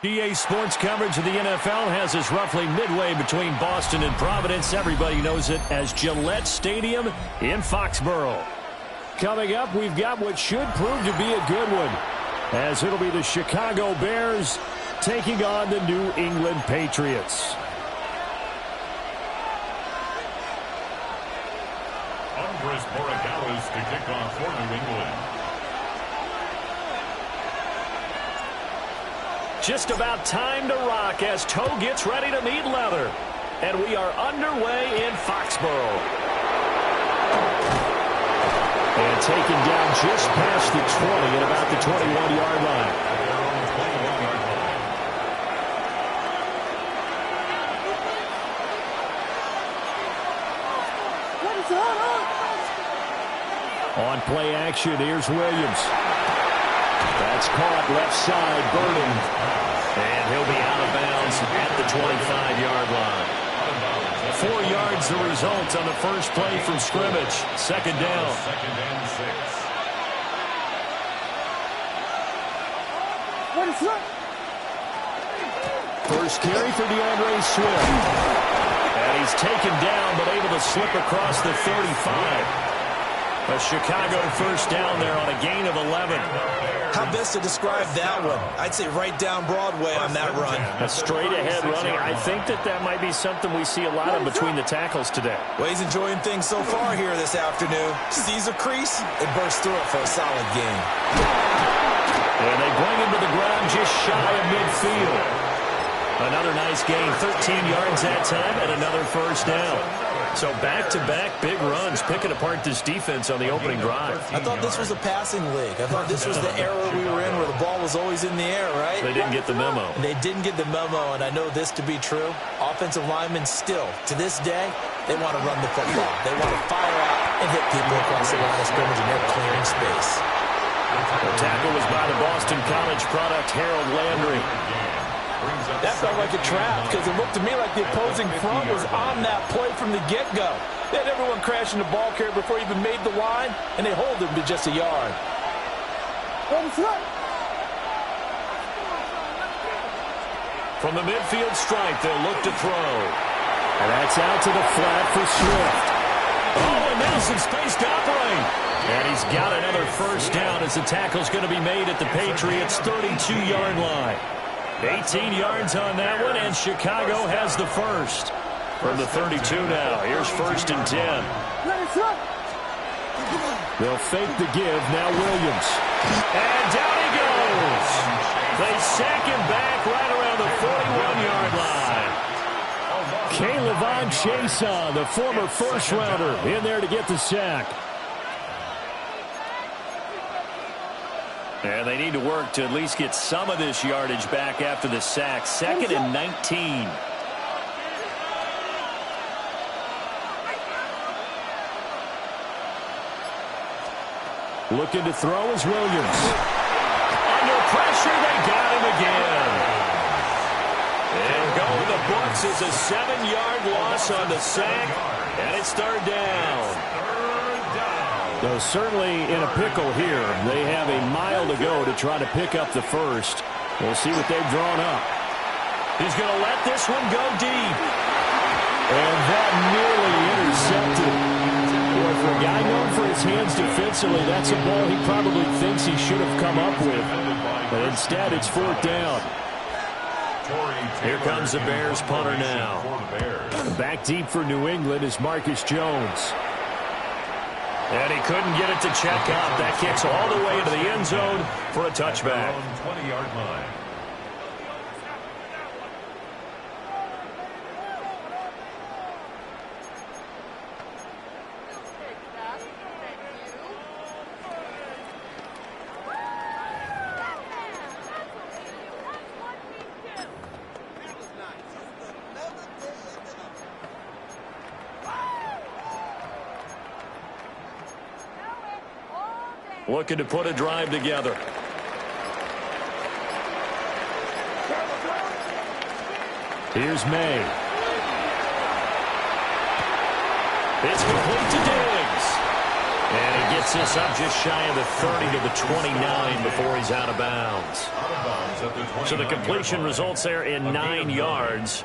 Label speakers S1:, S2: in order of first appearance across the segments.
S1: EA Sports coverage of the NFL has us roughly midway between Boston and Providence. Everybody knows it as Gillette Stadium in Foxborough. Coming up, we've got what should prove to be a good one, as it'll be the Chicago Bears taking on the New England Patriots.
S2: Andres Borregales to kick off for New England.
S1: Just about time to rock as toe gets ready to meet leather. And we are underway in Foxborough. And taken down just past the 20 at about the 21-yard line. On play action, here's Williams. That's caught left side, Burden. And he'll be out of bounds at the 25-yard line. 4 yards the result on the first play from scrimmage. Second down.
S2: Second and 6.
S1: First carry for DeAndre Swift. And he's taken down but able to slip across the 35. A Chicago first down there on a gain of 11.
S3: How best to describe that one? I'd say right down Broadway on that run.
S1: A straight-ahead running. I think that might be something we see a lot of between the tackles today.
S3: Well, he's enjoying things so far here this afternoon. Sees a crease and bursts through it for a solid gain.
S1: And they bring him to the ground just shy of midfield. Another nice gain, 13 yards that time, and another first down. So back-to-back big runs, picking apart this defense on the opening drive.
S3: I thought this was a passing league. I thought this was the era we were in where the ball was always in the air, right?
S1: They didn't get the memo.
S3: They didn't get the memo, and I know this to be true. Offensive linemen still, to this day, they want to run the football. They want to fire out and hit people across the line of scrimmage, and they're clearing space.
S1: The tackle was by the Boston College product, Harold Landry.
S3: That felt like a trap because it looked to me like the opposing front was on that play from the get-go. They had everyone crashing the ball carrier before he even made the line, and they hold him to just a yard.
S1: From the midfield stripe, they'll look to throw. And that's out to the flat for Swift. Oh, and now some space to operate. And he's got another first down as the tackle's going to be made at the Patriots' 32-yard line. 18 yards on that one, and Chicago has the first. From the 32 now, here's first and 10. They'll fake the give, now Williams. And down he goes. They sack him back right around the 41-yard line. K'Lavon Chaisson, the former first-rounder, in there to get the sack. And they need to work to at least get some of this yardage back after the sack. Second and 19. Looking to throw is Williams. Under pressure, they got him again. And go in the books is a 7-yard loss on the sack. And it's third down. So certainly in a pickle here. They have a mile to go to try to pick up the first. We'll see what they've drawn up. He's going to let this one go deep. And that nearly intercepted. Boy, for a guy known for his hands defensively, that's a ball he probably thinks he should have come up with. But instead, it's fourth down. Here comes the Bears punter now. Back deep for New England is Marcus Jones. And he couldn't get it to check out. That kicks all the way into the end zone for a touchback.
S2: 20-yard line.
S1: Looking to put a drive together. Here's May. It's complete to Diggs. And he Gets this up just shy of the 30 to the 29 before he's out of bounds. So the completion results there in 9 yards.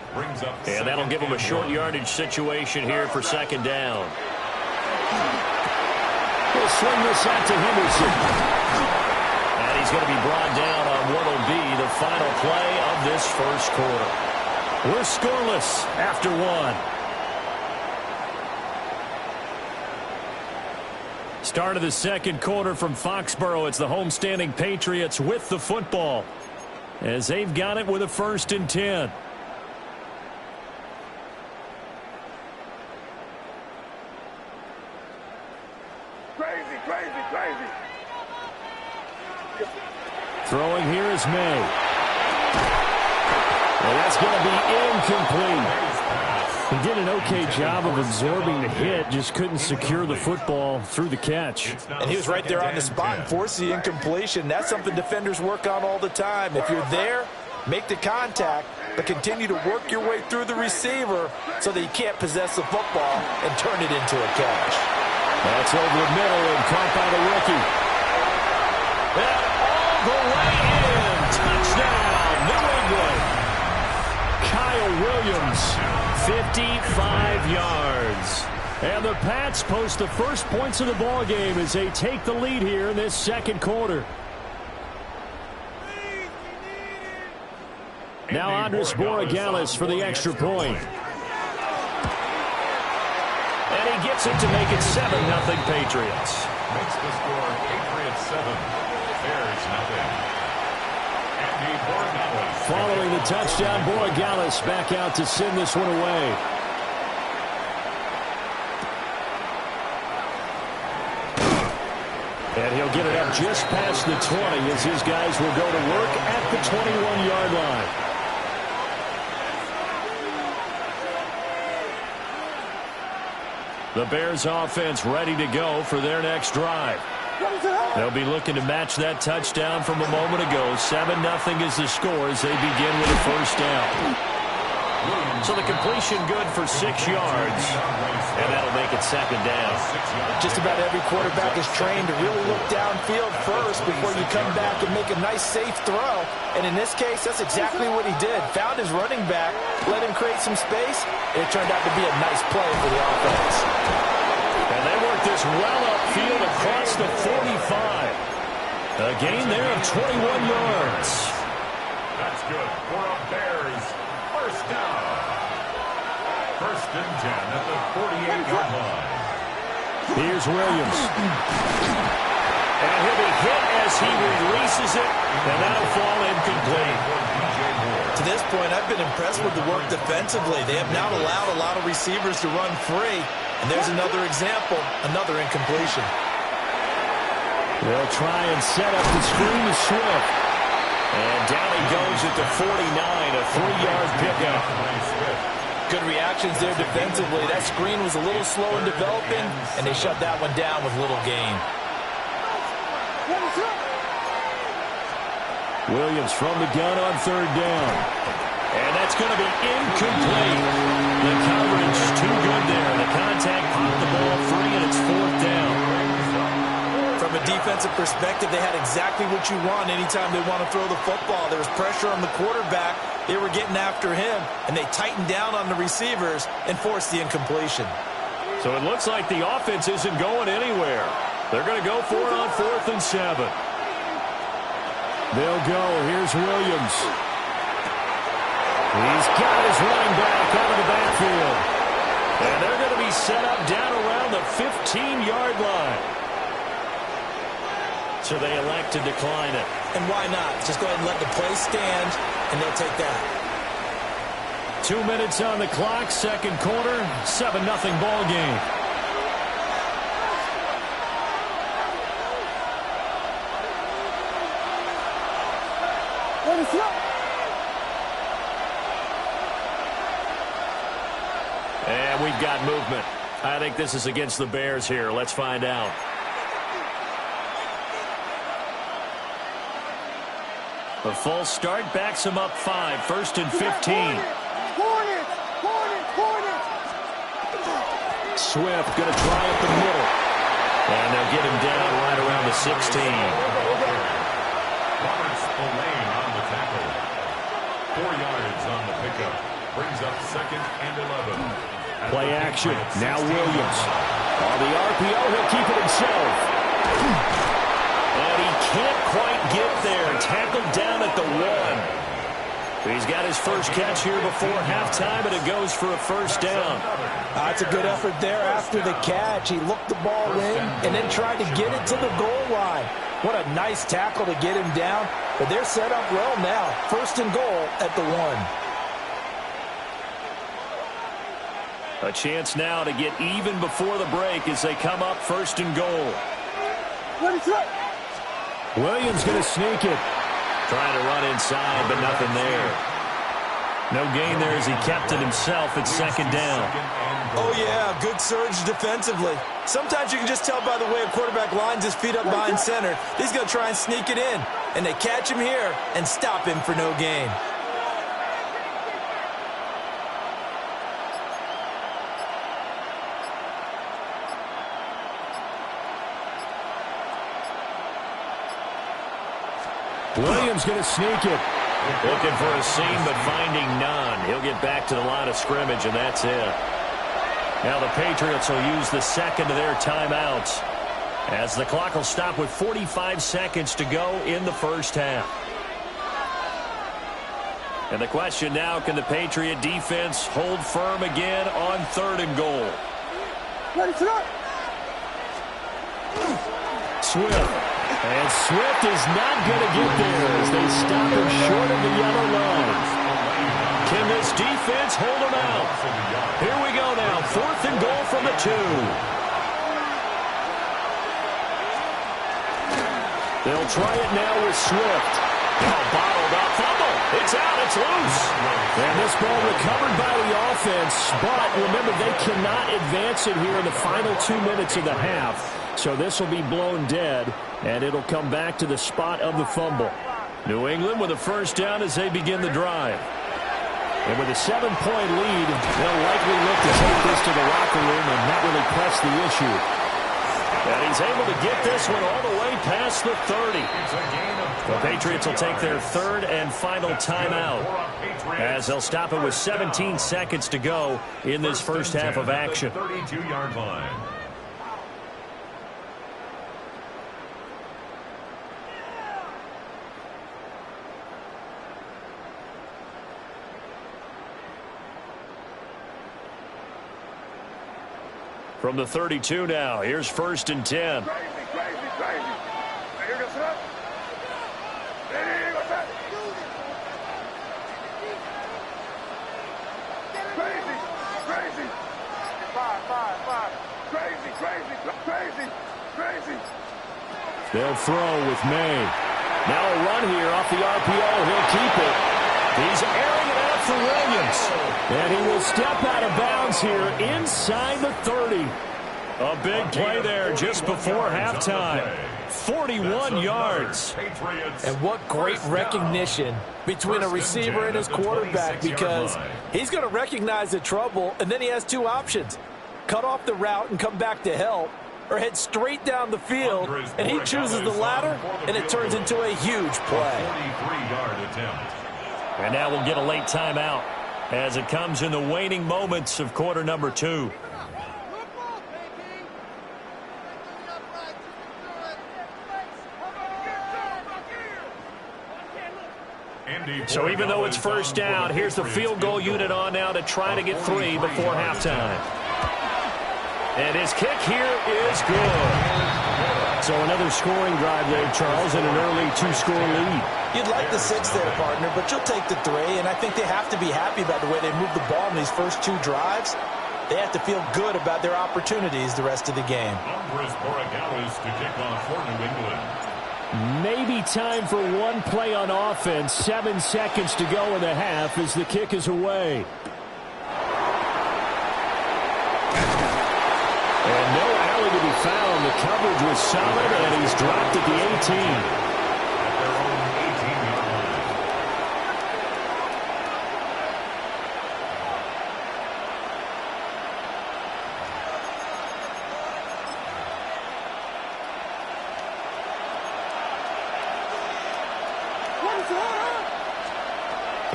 S1: And that'll give him a short yardage situation here for second down.
S3: He'll swing this out to Henderson.
S1: And he's going to be brought down on what will be the final play of this first quarter. We're scoreless after one. Start of the second quarter from Foxborough. It's the homestanding Patriots with the football as they've got it with a 1st and 10.
S4: Crazy.
S1: Throwing here is May. And that's going to be incomplete. He did an okay job of absorbing the hit, just couldn't secure the football through the catch.
S3: And he was right there on the spot and forced the incompletion. That's something defenders work on all the time. If you're there, make the contact, but continue to work your way through the receiver so that you can't possess the football and turn it into a catch.
S1: That's over the middle and caught by the rookie. And all the way in. Touchdown, New England. Kyle Williams, 55 yards. And the Pats post the first points of the ball game as they take the lead here in this second quarter. Now Andres Borregales for the extra point. And he gets it to make it 7-0 Patriots.
S2: Makes the score Patriots 7, Bears 0. Andy Borregales.
S1: Following the touchdown, Borregales back out to send this one away. And he'll get it up just past the 20 as his guys will go to work at the 21-yard line. The Bears offense ready to go for their next drive. They'll be looking to match that touchdown from a moment ago. 7-0 is the score as they begin with a first down. So the completion good for 6 yards, and that'll make it second down.
S3: Just about every quarterback is trained to really look downfield first before you come back and make a nice, safe throw. And in this case, that's exactly what he did. Found his running back, let him create some space, and it turned out to be a nice play for the offense.
S1: And they work this well upfield across the 45. A gain there of 21 yards.
S2: That's good for a Bears first down. 1st and 10 at the 48-yard line.
S1: Here's Williams. And he'll be hit as he releases it, and that'll fall incomplete.
S3: To this point, I've been impressed with the work defensively. They have now allowed a lot of receivers to run free, and there's another example, another incompletion.
S1: They'll try and set up the screen to Swift. And down he goes at the 49, a 3-yard pickup.
S3: Good reactions there defensively. That screen was a little slow in developing, and they shut that one down with little gain.
S1: Williams from the gun on 3rd down. And that's going to be incomplete. The coverage too good there. The contact popped the ball free, and it's 4th down.
S3: From a defensive perspective, they had exactly what you want anytime they want to throw the football. There was pressure on the quarterback. They were getting after him, and they tightened down on the receivers and forced the incompletion.
S1: So it looks like the offense isn't going anywhere. They're going to go for it on 4th and 7. They'll go. Here's Williams. He's got his running back out of the backfield. And they're going to be set up down around the 15-yard line. So they elect to decline it.
S3: And why not? Just go ahead and let the play stand, and they'll take that.
S1: 2 minutes on the clock, second quarter, 7-0 ball game. And we've got movement. I think this is against the Bears here. Let's find out. A false start backs him up 5, 1st and 15. Swift going to try up the middle. And they'll get him down right around the 16.
S2: Robert Spillane on the tackle. 4 yards on the pickup. Brings up 2nd and 11.
S1: Play action. Now Williams. On the RPO, he'll keep it himself. And he can't quite get there. Tackled down at the 1. He's got his first catch here before halftime, and it goes for a first down.
S3: That's a good effort there after the catch. He looked the ball in and then tried to get it to the goal line. What a nice tackle to get him down. But they're set up well now. 1st and goal at the 1.
S1: A chance now to get even before the break as they come up 1st and goal. Williams going to sneak it. Trying to run inside, but nothing there. No gain there as he kept it himself at 2nd down.
S3: Oh, yeah, good surge defensively. Sometimes you can just tell by the way a quarterback lines his feet up behind center. He's going to try and sneak it in. And they catch him here and stop him for no gain.
S1: Williams going to sneak it. Looking for a seam, but finding none. He'll get back to the line of scrimmage, and that's it. Now the Patriots will use the 2nd of their timeouts as the clock will stop with 45 seconds to go in the first half. And the question now, can the Patriot defense hold firm again on 3rd and goal? Swift. And Swift is not going to get there as they stop him short of the yellow line. Can this defense hold him out? Here we go now. 4th and goal from the 2. They'll try it now with Swift. Bottled up. Fumble. It's out. It's loose. And this ball recovered by the offense. But remember, they cannot advance it here in the final 2 minutes of the half. So this will be blown dead, and it'll come back to the spot of the fumble. New England with a first down as they begin the drive. And with a 7-point lead, they'll likely look to take this to the locker room and not really press the issue. And he's able to get this one all the way past the 30. The Patriots will take their 3rd and final timeout as they'll stop it with 17 seconds to go in this first half of action.
S2: 32-yard line.
S1: From the 32 now, here's 1st and 10.
S4: Crazy.
S1: They'll throw with May. Now a run here off the RPO. He'll keep it. He's airing it out for Williams. And he will step out of bounds here inside the 30. A big play there just before halftime. 41 yards.
S3: And what great recognition between a receiver and his quarterback, because he's going to recognize the trouble, and then he has 2 options. Cut off the route and come back to help, or head straight down the field, and he chooses the latter, and it turns into a huge play.
S1: And now we'll get a late timeout as it comes in the waning moments of quarter number 2. So even though it's first down, here's the field goal unit on now to try to get 3 before halftime. And his kick here is good. So another scoring drive there, Charles, and an early 2-score lead.
S3: You'd like the 6 there, partner, but you'll take the 3, and I think they have to be happy about the way they moved the ball in these first 2 drives. They have to feel good about their opportunities the rest of the game.
S2: To kick off for New England.
S1: Maybe time for one play on offense. 7 seconds to go in the half as the kick is away. And no alley to be found. The coverage was solid, and he's dropped at the 18.
S2: At their own 18-yard line.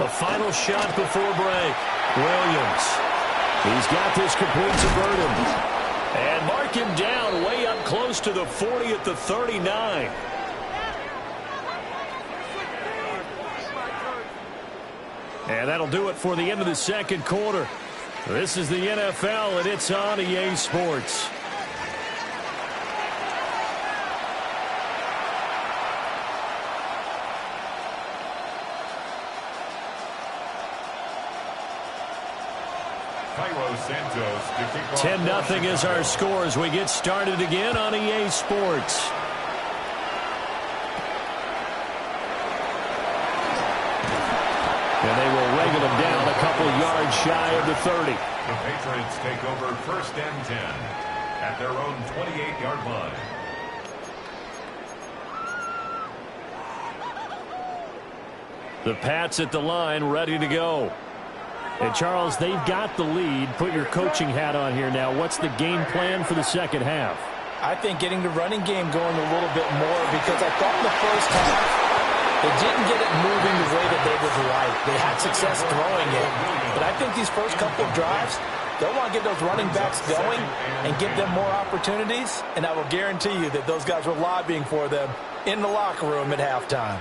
S1: A final shot before break. Williams. He's got this complete to Burton. And mark him down way up close to the 40 at the 39. And that'll do it for the end of the second quarter. This is the NFL, and it's on EA Sports.
S2: Santos to kick off.
S1: 10-0 is our score as we get started again on EA Sports. And they will wrangle him down a couple yards shy of the 30.
S2: The Patriots take over 1st and 10 at their own 28-yard line.
S1: The Pats at the line, ready to go. And, Charles, they've got the lead. Put your coaching hat on here now. What's the game plan for the second half?
S3: I think getting the running game going a little bit more, because I thought in the first half they didn't get it moving the way that they would like. They had success throwing it. But I think these first couple of drives, they'll want to get those running backs going and give them more opportunities. And I will guarantee you that those guys were lobbying for them in the locker room at halftime.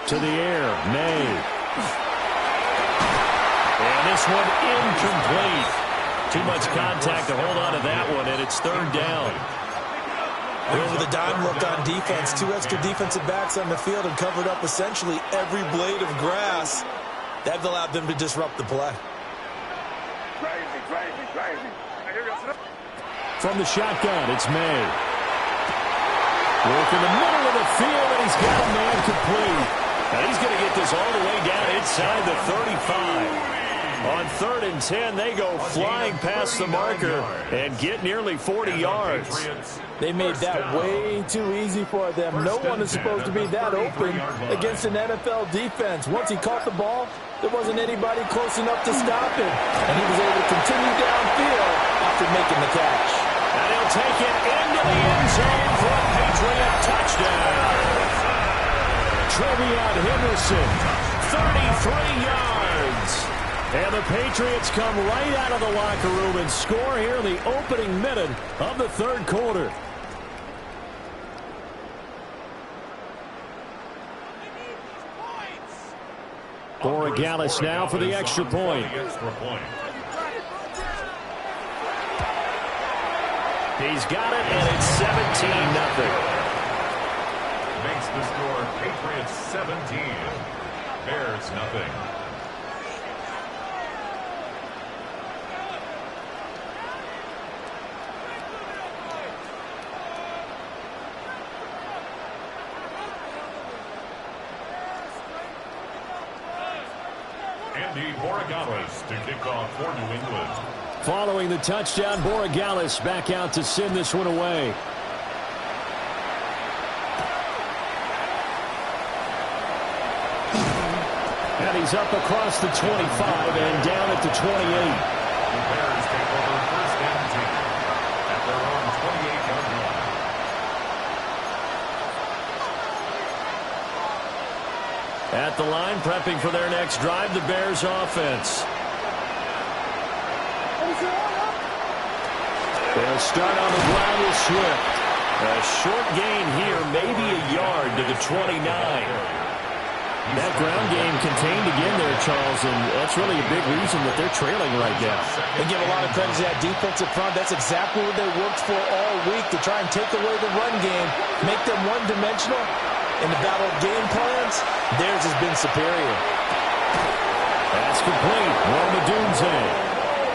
S1: To the air, May. And this one incomplete. Too much contact to hold on to that one, and it's 3rd down.
S3: Over the dime look on defense. 2 extra defensive backs on the field and covered up essentially every blade of grass. That allowed them to disrupt the play.
S1: From the shotgun, it's May. Work in the middle of the field, and he's got a man complete. And he's going to get this all the way down inside the 35. On 3rd and 10, they go flying past the marker and get nearly 40 yards.
S3: They made that way too easy for them. No one is supposed to be that open against an NFL defense. Once he caught the ball, there wasn't anybody close enough to stop him. And he was able to continue downfield after making the catch.
S1: And he'll take it into the end zone for a Patriot touchdown. Trevion Henderson, 33 yards. And the Patriots come right out of the locker room and score here in the opening minute of the 3rd quarter. Borregales now for the extra point. He's got it, and it's 17-0.
S2: Makes the score Patriots 17, Bears nothing. Andy Borregales to kick off for New England.
S1: Following the touchdown, Borregales back out to send this one away. And he's up across the 25 and down at the 28.
S2: The Bears take over 1st and 10 at their own 28-yard line.
S1: At the line, prepping for their next drive, the Bears offense. They'll start on the ground with Swift. A short gain here, maybe a yard to the 29. That ground game contained again there, Charles, and that's really a big reason that they're trailing right now.
S3: They give a lot of credit to that defensive front. That's exactly what they worked for all week, to try and take away the run game, make them one-dimensional. In the battle of game plans, theirs has been superior.
S1: That's complete. Roma Dunze.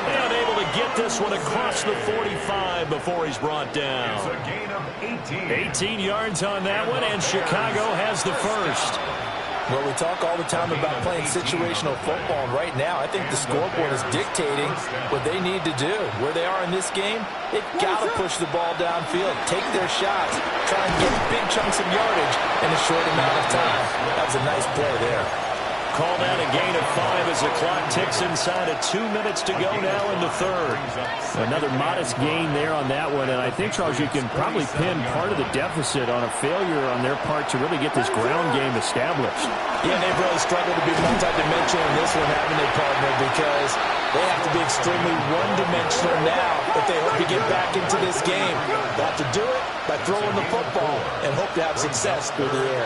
S1: And able to get this one across the 45 before he's brought down.
S2: It's a gain of 18.
S1: 18 yards on that one, and Chicago has the first.
S3: Well, we talk all the time about playing situational football, and right now I think the scoreboard is dictating what they need to do. Where they are in this game, they've got to push the ball downfield, take their shots, try and get big chunks of yardage in a short amount of time. That was a nice play there.
S1: call that a gain of 5 as the clock ticks inside of 2 minutes to go now in the third.
S5: Another modest gain there on that one, and I think, Charles, you can probably pin part of the deficit on a failure on their part to really get this ground game established.
S3: Yeah, they've really struggled to be multidimensional in this one, haven't they, partner, because they have to be extremely one-dimensional now if they hope to get back into this game. They have to do it by throwing the football and hope to have success through the air.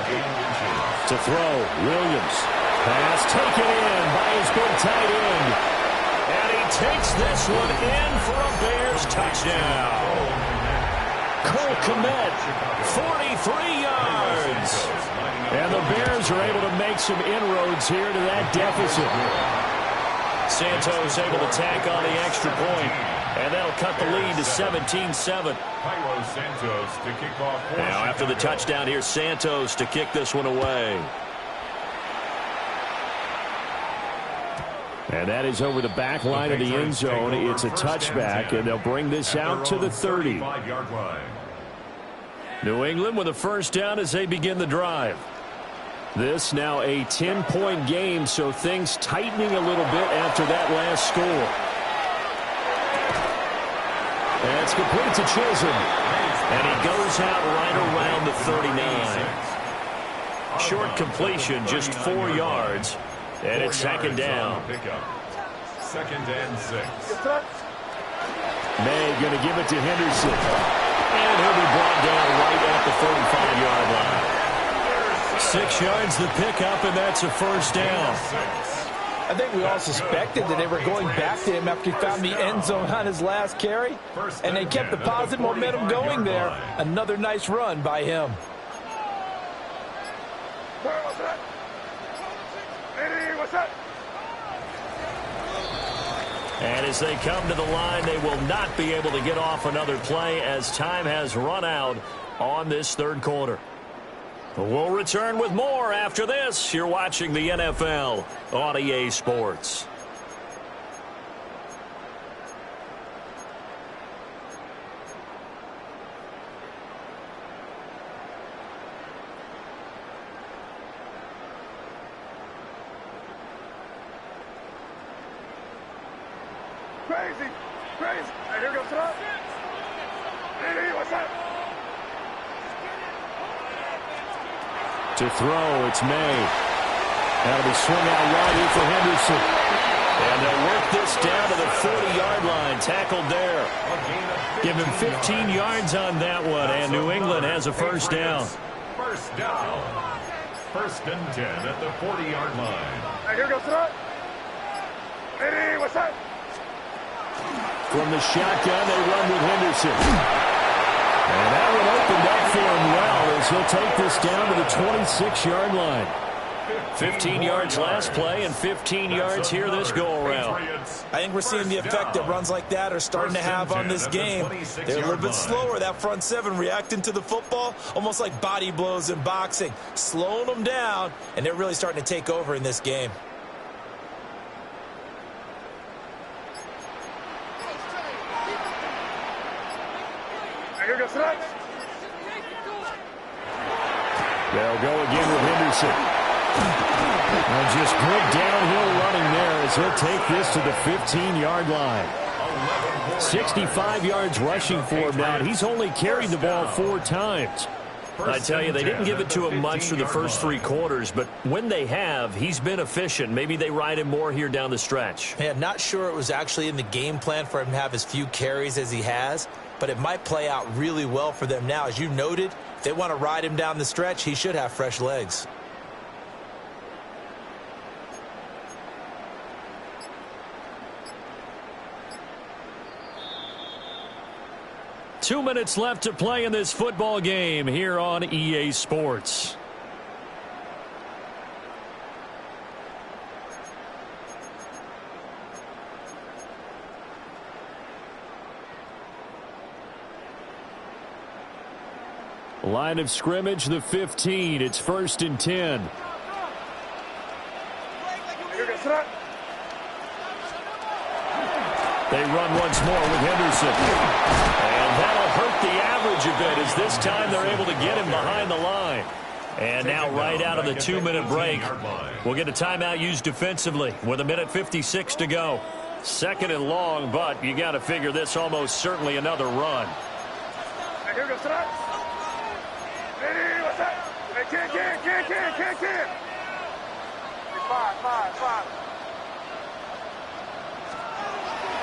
S5: To throw, Williams. Pass taken in by his big tight end.
S1: And he takes this one in for a Bears touchdown. Cole Kmet, 43 yards.
S5: And the Bears are able to make some inroads here to that deficit.
S1: Santos able to tack on the extra point, and that'll cut the lead to 17-7. Now after the touchdown, here's Santos to kick this one away.
S5: And that is over the back line of the end zone. It's a touchback, and they'll bring this out to the 30.
S1: New England with a first down as they begin the drive.
S5: This now a 10-point game, so things tightening a little bit after that last score.
S1: That's complete to Chisholm. And he goes out right around the 39. Short completion, just 4 yards. And it's second down.
S2: Second and 6.
S5: May going to give it to Henderson.
S1: And he'll be brought down right at the 45-yard line. 6 yards the pickup, and that's a first down.
S3: I think we all suspected that they were going back to him after he found the end zone on his last carry, and they kept the positive momentum going there. Another nice run by him.
S1: And as they come to the line, they will not be able to get off another play as time has run out on this third quarter. We'll return with more after this. You're watching the NFL on EA Sports.
S4: Crazy. Hey, here goes up. Hey, what's up?
S5: To throw, it's May. That'll be swung out wide for Henderson.
S1: And they'll work this down to the 40-yard line. Tackled there. Give him 15 yards on that one, and New England has a first down.
S2: First down. First and 10 at the 40-yard line.
S4: Hey, here goes up. Hey, what's up?
S5: From the shotgun, they run with Henderson. And that one opened up for him well as he'll take this down to the 26-yard line.
S1: 15 yards last play and 15 yards here this go-around.
S3: I think we're seeing the effect that runs like that are starting to have on this game. They're a little bit slower, that front seven, reacting to the football, almost like body blows in boxing, slowing them down, and they're really starting to take over in this game.
S5: They'll go again with Henderson. And just good downhill running there as he'll take this to the 15-yard line. 65 yards rushing for him now. He's only carried the ball 4 times.
S1: I tell you, they didn't give it to him much for the first 3 quarters, but when they have, he's been efficient. Maybe they ride him more here down the stretch.
S3: Yeah, not sure it was actually in the game plan for him to have as few carries as he has, but it might play out really well for them now. As you noted, if they want to ride him down the stretch, he should have fresh legs.
S1: Two minutes left to play in this football game here on EA Sports.
S5: Line of scrimmage, the 15. It's 1st and 10.
S1: They run once more with Henderson. And that'll hurt the average a bit as this time they're able to get him behind the line. And now right out of the 2-minute break, we'll get a timeout used defensively with 1:56 to go. Second and long, but you got to figure this almost certainly another run.
S4: Hey, here goes tonight. Ready, what's up? Hey, kid. Five.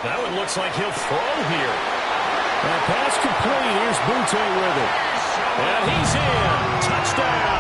S1: That one looks like he'll throw here.
S5: And pass complete. Here's Butte with it.
S1: And he's in. Touchdown.